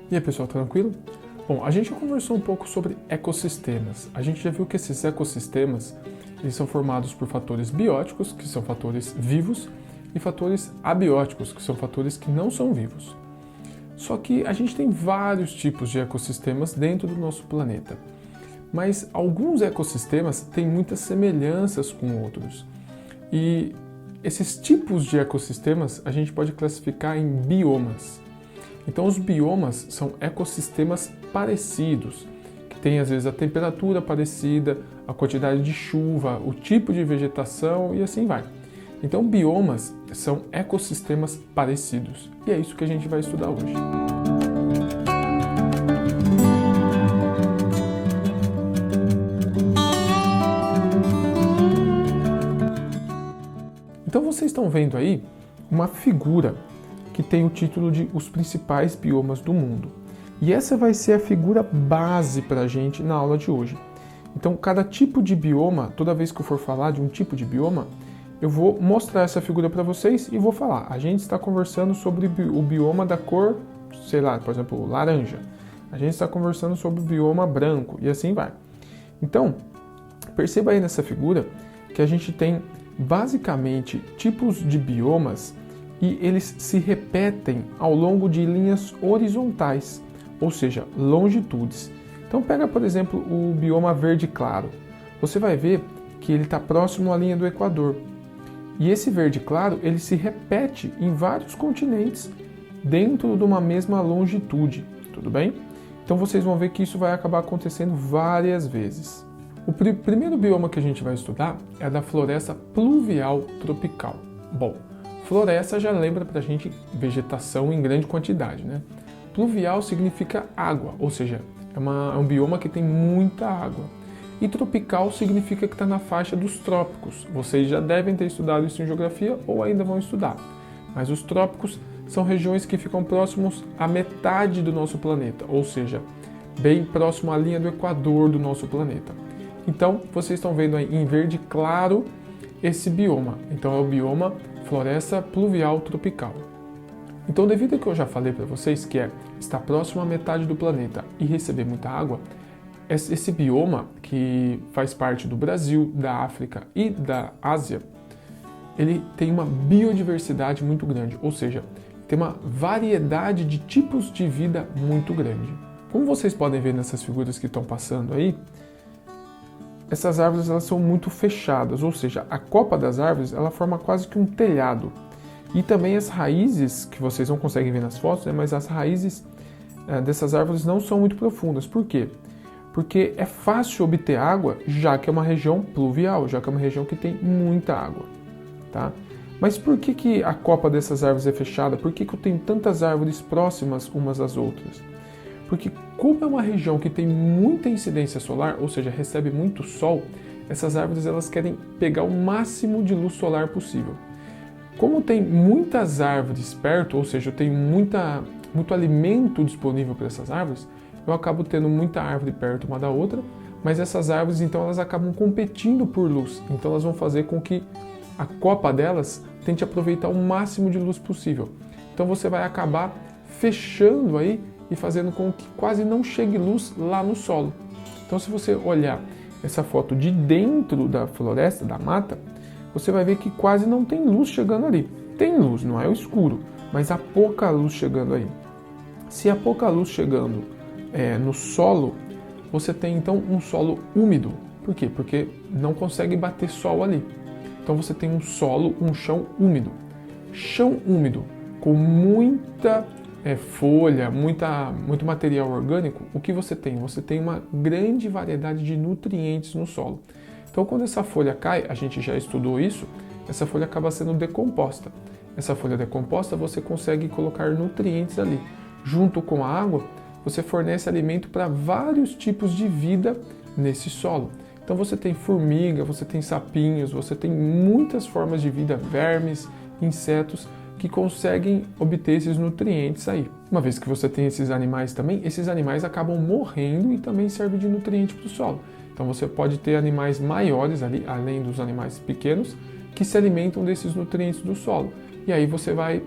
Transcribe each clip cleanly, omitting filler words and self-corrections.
E aí, pessoal, tranquilo? Bom, a gente já conversou um pouco sobre ecossistemas. A gente já viu que esses ecossistemas eles são formados por fatores bióticos, que são fatores vivos, e fatores abióticos, que são fatores que não são vivos. Só que a gente tem vários tipos de ecossistemas dentro do nosso planeta. Mas alguns ecossistemas têm muitas semelhanças com outros. E esses tipos de ecossistemas a gente pode classificar em biomas. Então, os biomas são ecossistemas parecidos, que têm às vezes a temperatura parecida, a quantidade de chuva, o tipo de vegetação e assim vai. Então, biomas são ecossistemas parecidos e é isso que a gente vai estudar hoje. Então, vocês estão vendo aí uma figura que tem o título de Os Principais Biomas do Mundo. E essa vai ser a figura base para a gente na aula de hoje. Então, cada tipo de bioma, toda vez que eu for falar de um tipo de bioma, eu vou mostrar essa figura para vocês e vou falar. A gente está conversando sobre o bioma da cor, sei lá, por exemplo, laranja. A gente está conversando sobre o bioma branco e assim vai. Então, perceba aí nessa figura que a gente tem basicamente tipos de biomas e eles se repetem ao longo de linhas horizontais, ou seja, longitudes. Então pega, por exemplo, o bioma verde claro. Você vai ver que ele está próximo à linha do Equador. E esse verde claro, ele se repete em vários continentes dentro de uma mesma longitude, tudo bem? Então vocês vão ver que isso vai acabar acontecendo várias vezes. O primeiro bioma que a gente vai estudar é da floresta pluvial tropical. Bom, floresta já lembra pra gente vegetação em grande quantidade, né? Pluvial significa água, ou seja, é um bioma que tem muita água. E tropical significa que está na faixa dos trópicos. Vocês já devem ter estudado isso em geografia ou ainda vão estudar. Mas os trópicos são regiões que ficam próximos à metade do nosso planeta, ou seja, bem próximo à linha do Equador do nosso planeta. Então, vocês estão vendo aí em verde claro esse bioma. Então, é o bioma floresta pluvial tropical. Então, devido ao que eu já falei para vocês, que é estar próximo à metade do planeta e receber muita água, esse bioma, que faz parte do Brasil, da África e da Ásia, ele tem uma biodiversidade muito grande, ou seja, tem uma variedade de tipos de vida muito grande. Como vocês podem ver nessas figuras que estão passando aí, essas árvores elas são muito fechadas, ou seja, a copa das árvores ela forma quase que um telhado. E também as raízes, que vocês não conseguem ver nas fotos, né, mas as raízes dessas árvores não são muito profundas. Por quê? Porque é fácil obter água, já que é uma região pluvial, já que é uma região que tem muita água. Tá? Mas por que a copa dessas árvores é fechada? Por que eu tenho tantas árvores próximas umas às outras? Porque como é uma região que tem muita incidência solar, ou seja, recebe muito sol, essas árvores elas querem pegar o máximo de luz solar possível. Como tem muitas árvores perto, ou seja, eu tenho muito alimento disponível para essas árvores, eu acabo tendo muita árvore perto uma da outra, mas essas árvores então elas acabam competindo por luz, então elas vão fazer com que a copa delas tente aproveitar o máximo de luz possível. Então você vai acabar fechando aí e fazendo com que quase não chegue luz lá no solo. Então se você olhar essa foto de dentro da floresta, da mata, você vai ver que quase não tem luz chegando ali. Tem luz, não é o escuro, mas há pouca luz chegando aí. Se há pouca luz chegando no solo, você tem então um solo úmido. Por quê? Porque não consegue bater sol ali. Então você tem um solo, um chão úmido. Chão úmido, com muita folha, muito material orgânico, o que você tem? Você tem uma grande variedade de nutrientes no solo. Então, quando essa folha cai, a gente já estudou isso, essa folha acaba sendo decomposta. Essa folha decomposta, você consegue colocar nutrientes ali. Junto com a água, você fornece alimento para vários tipos de vida nesse solo. Então, você tem formiga, você tem sapinhos, você tem muitas formas de vida, vermes, insetos, que conseguem obter esses nutrientes aí. Uma vez que você tem esses animais também, esses animais acabam morrendo e também servem de nutriente para o solo. Então você pode ter animais maiores ali, além dos animais pequenos, que se alimentam desses nutrientes do solo. E aí você vai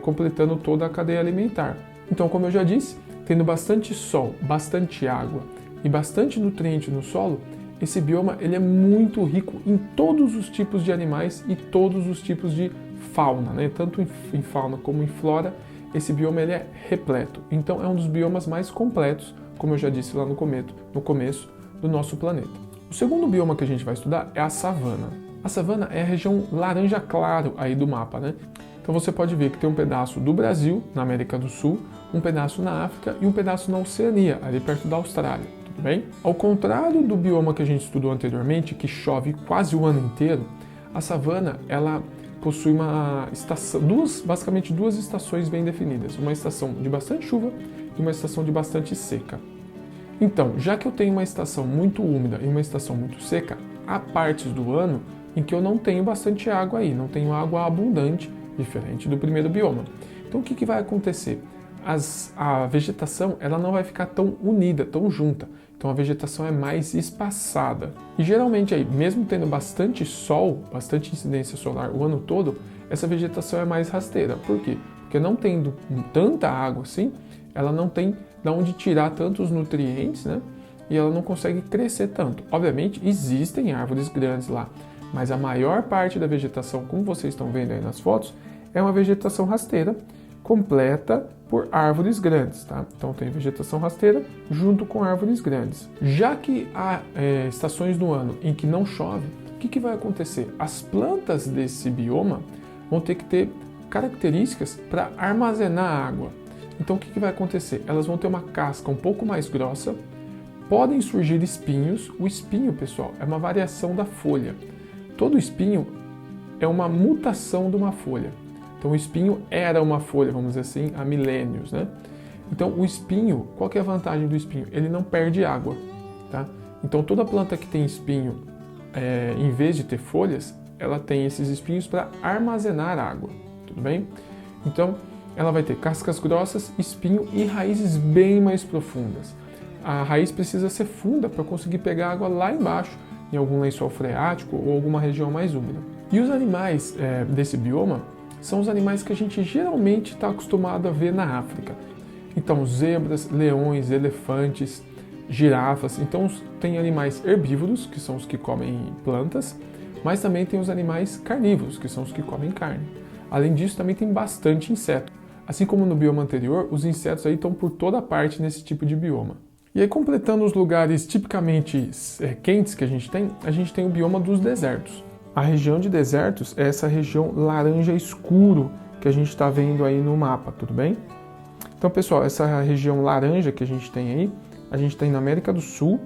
completando toda a cadeia alimentar. Então, como eu já disse, tendo bastante sol, bastante água e bastante nutriente no solo, esse bioma ele é muito rico em todos os tipos de animais e todos os tipos de fauna, né? Tanto em fauna como em flora, esse bioma ele é repleto. Então é um dos biomas mais completos, como eu já disse lá no começo do nosso planeta. O segundo bioma que a gente vai estudar é a savana. A savana é a região laranja claro aí do mapa, né? Então você pode ver que tem um pedaço do Brasil, na América do Sul, um pedaço na África e um pedaço na Oceania, ali perto da Austrália, tudo bem? Ao contrário do bioma que a gente estudou anteriormente, que chove quase o ano inteiro, a savana, ela possui uma estação, basicamente duas estações bem definidas, uma estação de bastante chuva e uma estação de bastante seca. Então, já que eu tenho uma estação muito úmida e uma estação muito seca, há partes do ano em que eu não tenho bastante água aí, não tenho água abundante, diferente do primeiro bioma. Então, o que vai acontecer? A vegetação ela não vai ficar tão unida, tão junta. Então, a vegetação é mais espaçada. E geralmente, aí, mesmo tendo bastante sol, bastante incidência solar o ano todo, essa vegetação é mais rasteira. Por quê? Porque não tendo tanta água assim, ela não tem de onde tirar tantos nutrientes, né? E ela não consegue crescer tanto. Obviamente, existem árvores grandes lá, mas a maior parte da vegetação, como vocês estão vendo aí nas fotos, é uma vegetação rasteira, completa por árvores grandes, tá? Então tem vegetação rasteira junto com árvores grandes. Já que há estações do ano em que não chove, o que vai acontecer? As plantas desse bioma vão ter que ter características para armazenar água. Então o que vai acontecer? Elas vão ter uma casca um pouco mais grossa, podem surgir espinhos. O espinho, pessoal, é uma variação da folha. Todo espinho é uma mutação de uma folha. Então o espinho era uma folha, vamos dizer assim, há milênios, né? Então o espinho, qual que é a vantagem do espinho? Ele não perde água, tá? Então toda planta que tem espinho, em vez de ter folhas, ela tem esses espinhos para armazenar água, tudo bem? Então ela vai ter cascas grossas, espinho e raízes bem mais profundas. A raiz precisa ser funda para conseguir pegar água lá embaixo, em algum lençol freático ou alguma região mais úmida. E os animais desse bioma são os animais que a gente geralmente está acostumado a ver na África. Então, zebras, leões, elefantes, girafas. Então, tem animais herbívoros, que são os que comem plantas, mas também tem os animais carnívoros, que são os que comem carne. Além disso, também tem bastante inseto. Assim como no bioma anterior, os insetos aí estão por toda parte nesse tipo de bioma. E aí, completando os lugares tipicamente quentes que a gente tem o bioma dos desertos. A região de desertos é essa região laranja escuro que a gente está vendo aí no mapa, tudo bem? Então, pessoal, essa região laranja que a gente tem na América do Sul,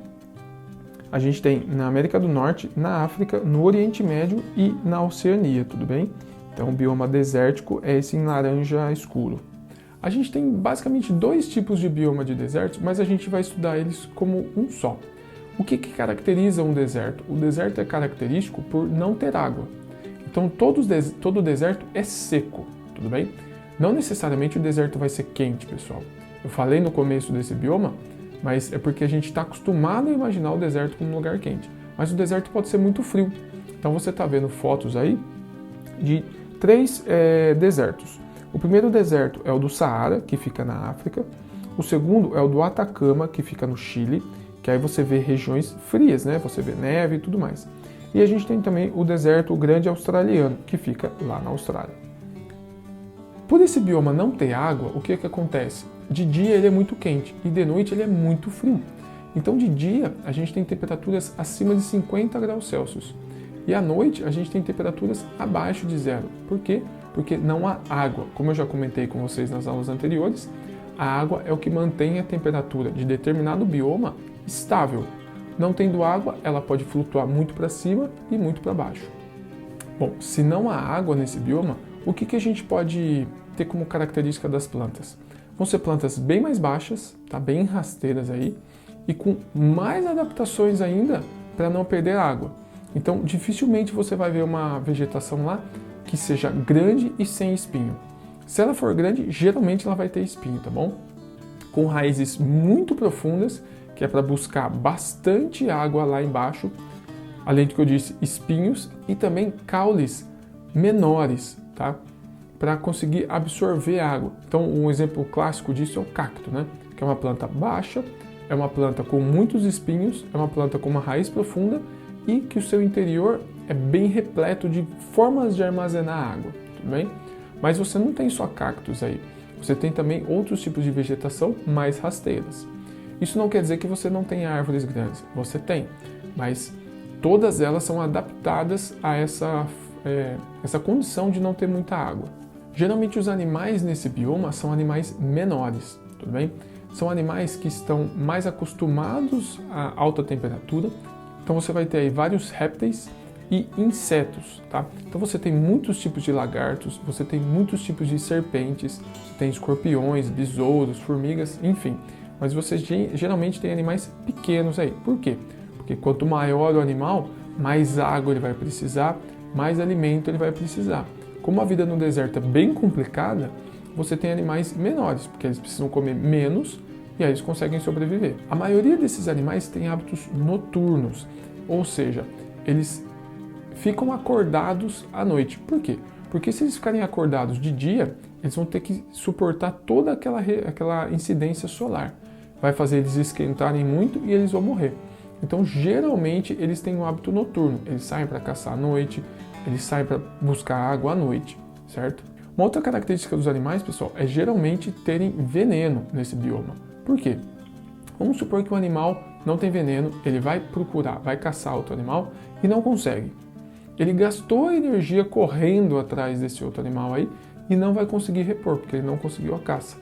a gente tem na América do Norte, na África, no Oriente Médio e na Oceania, tudo bem? Então, o bioma desértico é esse em laranja escuro. A gente tem basicamente dois tipos de bioma de desertos, mas a gente vai estudar eles como um só. O que caracteriza um deserto? O deserto é característico por não ter água. Então, todo deserto é seco, tudo bem? Não necessariamente o deserto vai ser quente, pessoal. Eu falei no começo desse bioma, mas é porque a gente está acostumado a imaginar o deserto como um lugar quente. Mas o deserto pode ser muito frio. Então, você está vendo fotos aí de 3 desertos. O primeiro deserto é o do Saara, que fica na África. O segundo é o do Atacama, que fica no Chile, que aí você vê regiões frias, né? Você vê neve e tudo mais. E a gente tem também o deserto grande australiano, que fica lá na Austrália. Por esse bioma não ter água, o que acontece? De dia ele é muito quente e de noite ele é muito frio. Então de dia a gente tem temperaturas acima de 50 graus Celsius. E à noite a gente tem temperaturas abaixo de zero. Por quê? Porque não há água. Como eu já comentei com vocês nas aulas anteriores, a água é o que mantém a temperatura de determinado bioma estável. Não tendo água, ela pode flutuar muito para cima e muito para baixo. Bom, se não há água nesse bioma, o que a gente pode ter como característica das plantas? Vão ser plantas bem mais baixas, tá? Bem rasteiras aí, e com mais adaptações ainda para não perder água. Então, dificilmente você vai ver uma vegetação lá que seja grande e sem espinho. Se ela for grande, geralmente ela vai ter espinho, tá bom? Com raízes muito profundas, que é para buscar bastante água lá embaixo, além do que eu disse, espinhos e também caules menores, tá? Para conseguir absorver água. Então, um exemplo clássico disso é o cacto, né? que é uma planta baixa, é uma planta com muitos espinhos, é uma planta com uma raiz profunda e que o seu interior é bem repleto de formas de armazenar água, tudo bem? Mas você não tem só cactos aí, você tem também outros tipos de vegetação mais rasteiras. Isso não quer dizer que você não tem árvores grandes, você tem, mas todas elas são adaptadas a essa condição de não ter muita água. Geralmente os animais nesse bioma são animais menores, tudo bem? São animais que estão mais acostumados a alta temperatura, então você vai ter aí vários répteis e insetos, tá? Então você tem muitos tipos de lagartos, você tem muitos tipos de serpentes, você tem escorpiões, besouros, formigas, enfim. Mas você geralmente tem animais pequenos aí. Por quê? Porque quanto maior o animal, mais água ele vai precisar, mais alimento ele vai precisar. Como a vida no deserto é bem complicada, você tem animais menores, porque eles precisam comer menos e aí eles conseguem sobreviver. A maioria desses animais tem hábitos noturnos, ou seja, eles ficam acordados à noite. Por quê? Porque se eles ficarem acordados de dia, eles vão ter que suportar toda aquela incidência solar. Vai fazer eles esquentarem muito e eles vão morrer. Então, geralmente, eles têm um hábito noturno. Eles saem para caçar à noite, eles saem para buscar água à noite, certo? Uma outra característica dos animais, pessoal, é geralmente terem veneno nesse bioma. Por quê? Vamos supor que um animal não tem veneno, ele vai procurar, vai caçar outro animal e não consegue. Ele gastou a energia correndo atrás desse outro animal aí e não vai conseguir repor, porque ele não conseguiu a caça.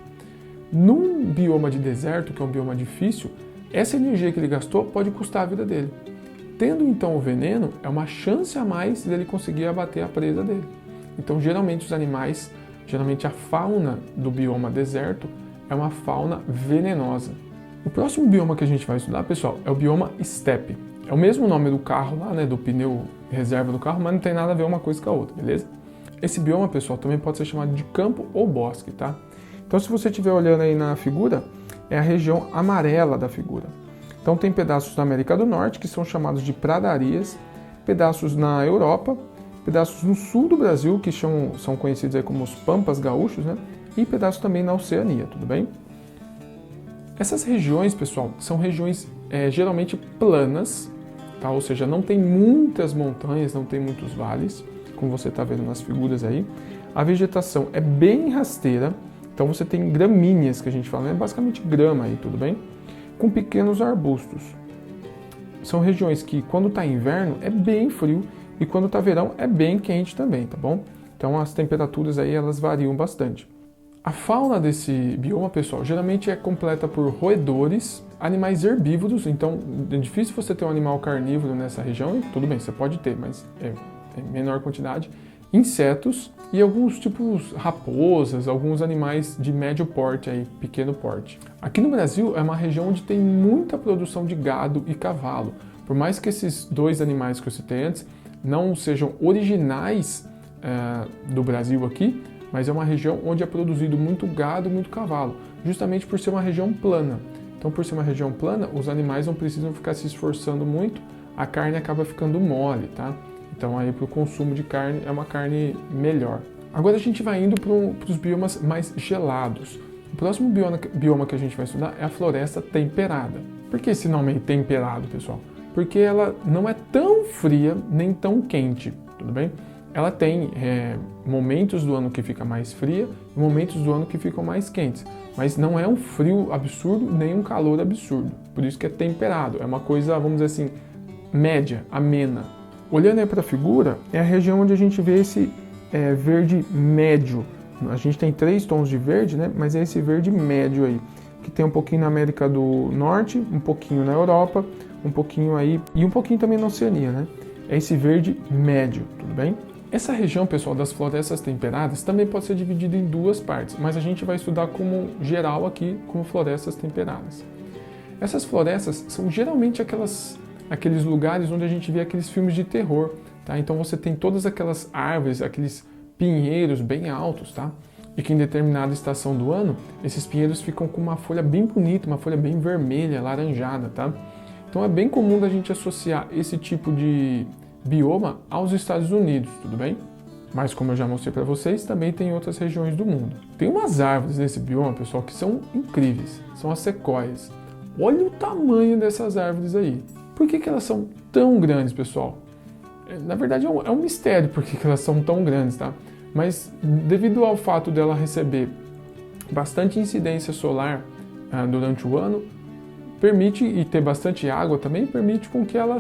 Num bioma de deserto, que é um bioma difícil, essa energia que ele gastou pode custar a vida dele. Tendo então o veneno, é uma chance a mais dele conseguir abater a presa dele. Então, geralmente os animais, geralmente a fauna do bioma deserto é uma fauna venenosa. O próximo bioma que a gente vai estudar, pessoal, é o bioma estepe. É o mesmo nome do carro lá, né, do pneu reserva do carro, mas não tem nada a ver uma coisa com a outra, beleza? Esse bioma, pessoal, também pode ser chamado de campo ou bosque, tá? Então, se você estiver olhando aí na figura, é a região amarela da figura. Então, tem pedaços na América do Norte, que são chamados de pradarias, pedaços na Europa, pedaços no sul do Brasil, que são conhecidos aí como os pampas gaúchos, né? E pedaços também na Oceania, tudo bem? Essas regiões, pessoal, são regiões geralmente planas, tá? Ou seja, não tem muitas montanhas, não tem muitos vales, como você está vendo nas figuras aí. A vegetação é bem rasteira, então você tem gramíneas, que a gente fala, né? Basicamente grama aí, tudo bem? Com pequenos arbustos. São regiões que, quando está inverno, é bem frio, e quando está verão, é bem quente também, tá bom? Então as temperaturas aí, elas variam bastante. A fauna desse bioma, pessoal, geralmente é completa por roedores, animais herbívoros, então é difícil você ter um animal carnívoro nessa região, e tudo bem, você pode ter, mas é menor quantidade, insetos e alguns tipos raposas, alguns animais de médio porte, aí, pequeno porte. Aqui no Brasil é uma região onde tem muita produção de gado e cavalo. Por mais que esses dois animais que eu citei antes não sejam originais do Brasil aqui, mas é uma região onde é produzido muito gado e muito cavalo, justamente por ser uma região plana. Então, por ser uma região plana, os animais não precisam ficar se esforçando muito, a carne acaba ficando mole, tá? Então, aí para o consumo de carne é uma carne melhor. Agora a gente vai indo para os biomas mais gelados. O próximo bioma que a gente vai estudar é a floresta temperada. Por que esse nome é temperado, pessoal? Porque ela não é tão fria nem tão quente, tudo bem? Ela tem momentos do ano que fica mais fria e momentos do ano que ficam mais quentes. Mas não é um frio absurdo nem um calor absurdo. Por isso que é temperado. É uma coisa, vamos dizer assim, média, amena. Olhando aí para a figura, é a região onde a gente vê esse verde médio. A gente tem 3 tons de verde, né? Mas é esse verde médio aí, que tem um pouquinho na América do Norte, um pouquinho na Europa, um pouquinho aí e um pouquinho também na Oceania, né? É esse verde médio, tudo bem? Essa região, pessoal, das florestas temperadas também pode ser dividida em 2 partes, mas a gente vai estudar como geral aqui, como florestas temperadas. Essas florestas são geralmente aqueles lugares onde a gente vê aqueles filmes de terror, tá? Então você tem todas aquelas árvores, aqueles pinheiros bem altos, tá? E que em determinada estação do ano, esses pinheiros ficam com uma folha bem bonita, uma folha bem vermelha, laranjada, tá? Então é bem comum da gente associar esse tipo de bioma aos Estados Unidos, tudo bem? Mas como eu já mostrei para vocês, também tem outras regiões do mundo. Tem umas árvores nesse bioma, pessoal, que são incríveis. São as sequoias. Olha o tamanho dessas árvores aí. Por que elas são tão grandes, pessoal? Na verdade é um mistério por que elas são tão grandes, tá? Mas devido ao fato dela receber bastante incidência solar durante o ano, permite, e ter bastante água também, permite com que ela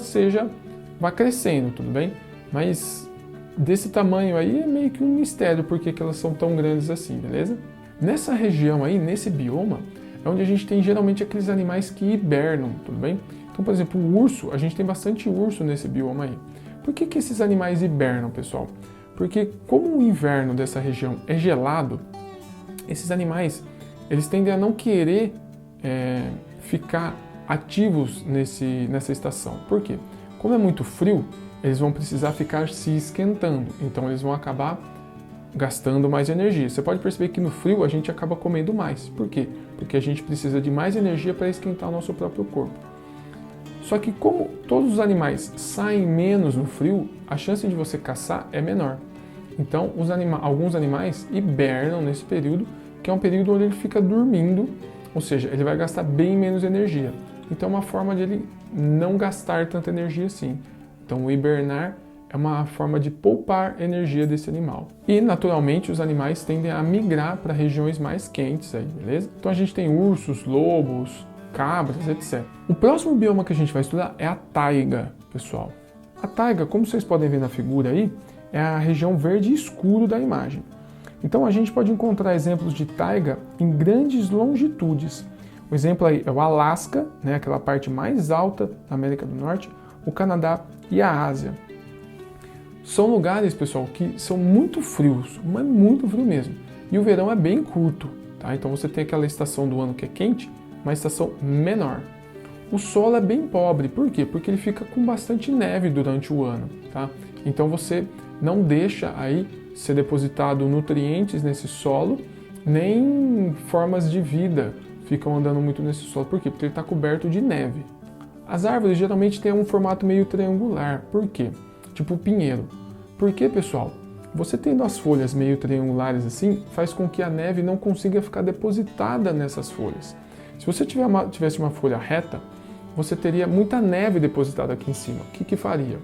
vá crescendo, tudo bem? Mas desse tamanho aí é meio que um mistério por que elas são tão grandes assim, beleza? Nessa região aí, nesse bioma, é onde a gente tem geralmente aqueles animais que hibernam, tudo bem? Então, por exemplo, o urso, a gente tem bastante urso nesse bioma aí. Por que esses animais hibernam, pessoal? Porque como o inverno dessa região é gelado, esses animais, eles tendem a não querer ficar ativos nessa estação. Por quê? Como é muito frio, eles vão precisar ficar se esquentando, então eles vão acabar gastando mais energia. Você pode perceber que no frio a gente acaba comendo mais. Por quê? Porque a gente precisa de mais energia para esquentar o nosso próprio corpo. Só que como todos os animais saem menos no frio, a chance de você caçar é menor. Então alguns animais hibernam nesse período, que é um período onde ele fica dormindo, ou seja, ele vai gastar bem menos energia. Então é uma forma de ele não gastar tanta energia assim. Então o hibernar é uma forma de poupar energia desse animal. E naturalmente os animais tendem a migrar para regiões mais quentes aí, beleza? Então a gente tem ursos, lobos, cabras, etc. O próximo bioma que a gente vai estudar é a taiga, pessoal. A taiga, como vocês podem ver na figura aí, é a região verde escuro da imagem. Então a gente pode encontrar exemplos de taiga em grandes longitudes. O exemplo aí é o Alasca, né, aquela parte mais alta da América do Norte, o Canadá e a Ásia. São lugares, pessoal, que são muito frios, mas muito frio mesmo. E o verão é bem curto, tá? Então você tem aquela estação do ano que é quente, uma estação menor. O solo é bem pobre, por quê? Porque ele fica com bastante neve durante o ano, tá? Então você não deixa aí ser depositado nutrientes nesse solo, nem formas de vida ficam andando muito nesse solo. Por quê? Porque ele está coberto de neve. As árvores geralmente têm um formato meio triangular, por quê? Tipo o pinheiro. Por quê, pessoal? Você tendo as folhas meio triangulares assim, faz com que a neve não consiga ficar depositada nessas folhas. Se você tivesse uma folha reta, você teria muita neve depositada aqui em cima. O que faria?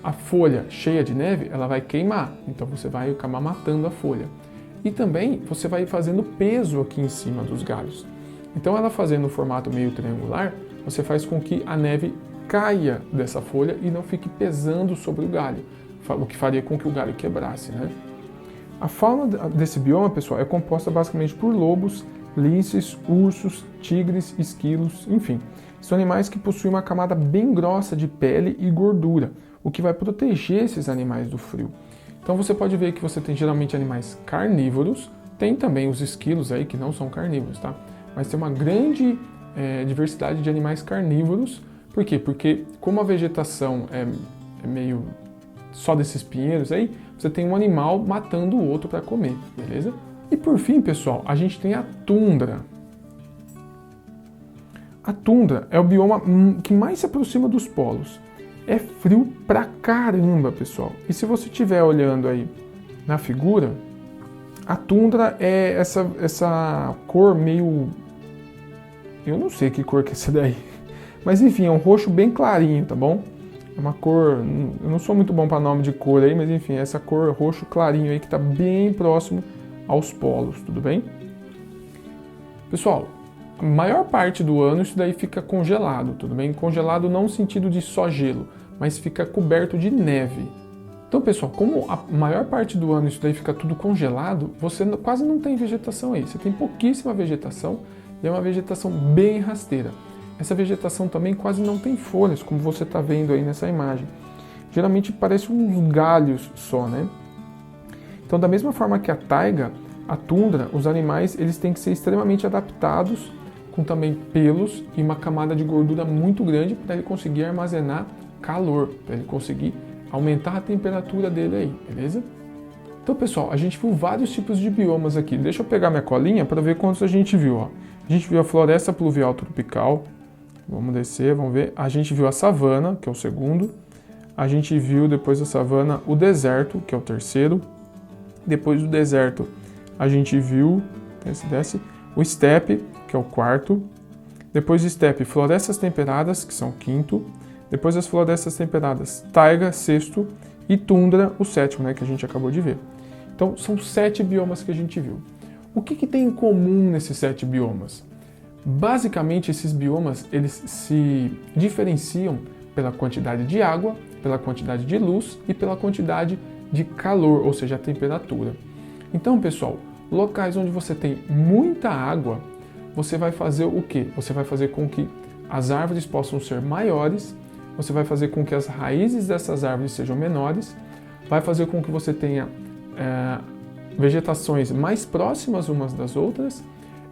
A folha cheia de neve, ela vai queimar, então você vai acabar matando a folha. E também você vai fazendo peso aqui em cima dos galhos. Então ela fazendo o formato meio triangular, você faz com que a neve caia dessa folha e não fique pesando sobre o galho, o que faria com que o galho quebrasse, né? A fauna desse bioma, pessoal, é composta basicamente por lobos, linces, ursos, tigres, esquilos, enfim. São animais que possuem uma camada bem grossa de pele e gordura, o que vai proteger esses animais do frio. Então você pode ver que você tem geralmente animais carnívoros, tem também os esquilos aí que não são carnívoros, tá? Mas tem uma grande diversidade de animais carnívoros. Por quê? Porque como a vegetação é meio só desses pinheiros aí, você tem um animal matando o outro para comer, beleza? E por fim, pessoal, a gente tem a tundra. A tundra é o bioma que mais se aproxima dos polos. É frio pra caramba, pessoal. E se você estiver olhando aí na figura, a tundra é essa cor meio... Eu não sei que cor que é essa daí. Mas enfim, é um roxo bem clarinho, tá bom? É uma cor... Eu não sou muito bom para nome de cor aí, mas enfim, é essa cor roxo clarinho aí que está bem próximo aos polos, tudo bem? Pessoal, a maior parte do ano isso daí fica congelado, tudo bem? Congelado não no sentido de só gelo, mas fica coberto de neve. Então, pessoal, como a maior parte do ano isso daí fica tudo congelado, você quase não tem vegetação aí. Você tem pouquíssima vegetação e é uma vegetação bem rasteira. Essa vegetação também quase não tem folhas, como você está vendo aí nessa imagem. Geralmente parece uns galhos só, né? Então, da mesma forma que a taiga, a tundra, os animais eles têm que ser extremamente adaptados, com também pelos e uma camada de gordura muito grande para ele conseguir armazenar calor, para ele conseguir aumentar a temperatura dele aí, beleza? Então, pessoal, a gente viu vários tipos de biomas aqui. Deixa eu pegar minha colinha para ver quantos a gente viu, ó. A gente viu a floresta pluvial tropical. Vamos descer, vamos ver. A gente viu a savana, que é o segundo. A gente viu depois da savana o deserto, que é o terceiro. Depois do deserto, a gente viu, desce, o estepe, que é o quarto. Depois do estepe, florestas temperadas, que são o quinto. Depois das florestas temperadas, taiga, sexto. E tundra, o sétimo, né, que a gente acabou de ver. Então, são 7 biomas que a gente viu. O que tem em comum nesses 7 biomas? Basicamente, esses biomas eles se diferenciam pela quantidade de água, pela quantidade de luz e pela quantidade de calor, ou seja, a temperatura. Então, pessoal, locais onde você tem muita água, você vai fazer o quê? Você vai fazer com que as árvores possam ser maiores, você vai fazer com que as raízes dessas árvores sejam menores, vai fazer com que você tenha vegetações mais próximas umas das outras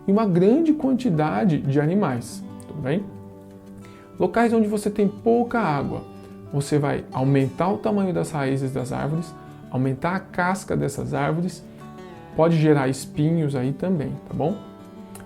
e uma grande quantidade de animais, tudo bem? Locais onde você tem pouca água, você vai aumentar o tamanho das raízes das árvores, aumentar a casca dessas árvores, pode gerar espinhos aí também, tá bom?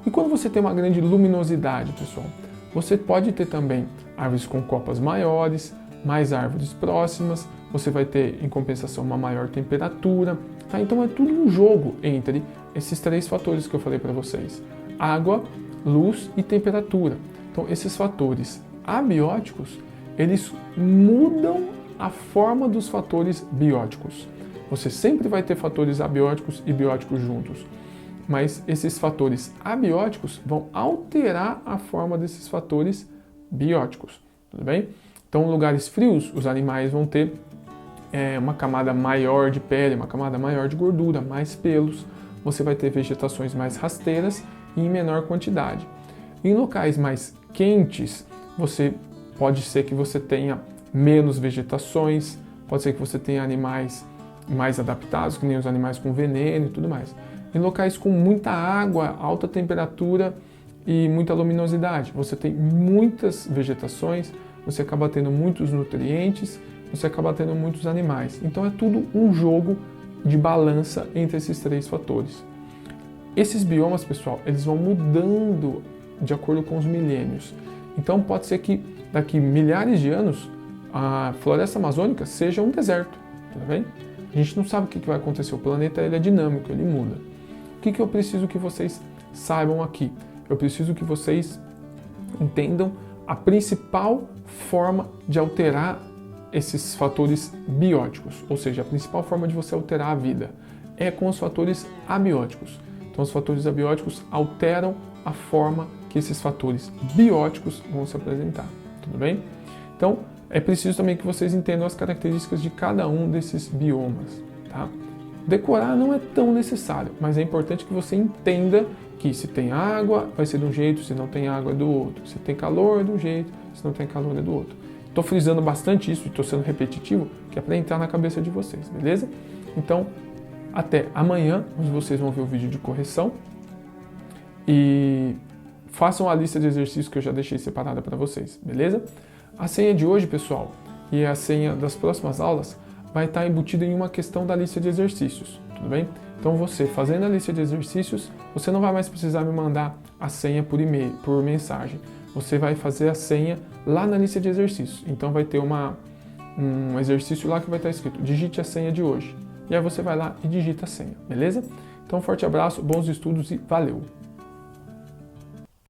E quando você tem uma grande luminosidade, pessoal, você pode ter também árvores com copas maiores, mais árvores próximas, você vai ter, em compensação, uma maior temperatura, tá? Então é tudo um jogo entre esses 3 fatores que eu falei para vocês: água, luz e temperatura. Então esses fatores abióticos, eles mudam a forma dos fatores bióticos. Você sempre vai ter fatores abióticos e bióticos juntos, mas esses fatores abióticos vão alterar a forma desses fatores bióticos, tudo bem? Então, em lugares frios, os animais vão ter uma camada maior de pele, uma camada maior de gordura, mais pelos. Você vai ter vegetações mais rasteiras e em menor quantidade. Em locais mais quentes, pode ser que você tenha menos vegetações, pode ser que você tenha animais mais adaptados, que nem os animais com veneno e tudo mais. Em locais com muita água, alta temperatura e muita luminosidade, você tem muitas vegetações, você acaba tendo muitos nutrientes, você acaba tendo muitos animais. Então é tudo um jogo de balança entre esses 3 fatores. Esses biomas, pessoal, eles vão mudando de acordo com os milênios. Então pode ser que daqui milhares de anos a floresta amazônica seja um deserto, tudo bem? A gente não sabe o que vai acontecer, o planeta ele é dinâmico, ele muda. O que eu preciso que vocês saibam aqui? Eu preciso que vocês entendam a principal forma de alterar esses fatores bióticos, ou seja, a principal forma de você alterar a vida é com os fatores abióticos. Então, os fatores abióticos alteram a forma que esses fatores bióticos vão se apresentar, tudo bem? Então, é preciso também que vocês entendam as características de cada um desses biomas, tá? Decorar não é tão necessário, mas é importante que você entenda que se tem água, vai ser de um jeito, se não tem água é do outro. Se tem calor é de um jeito, se não tem calor é do outro. Estou frisando bastante isso e estou sendo repetitivo, que é para entrar na cabeça de vocês, beleza? Então, até amanhã, onde vocês vão ver o vídeo de correção. E façam a lista de exercícios que eu já deixei separada para vocês, beleza? A senha de hoje, pessoal, e a senha das próximas aulas vai estar embutida em uma questão da lista de exercícios, tudo bem? Então você, fazendo a lista de exercícios, você não vai mais precisar me mandar a senha por e-mail, por mensagem. Você vai fazer a senha lá na lista de exercícios. Então vai ter um exercício lá que vai estar escrito: digite a senha de hoje. E aí você vai lá e digita a senha, beleza? Então, um forte abraço, bons estudos e valeu!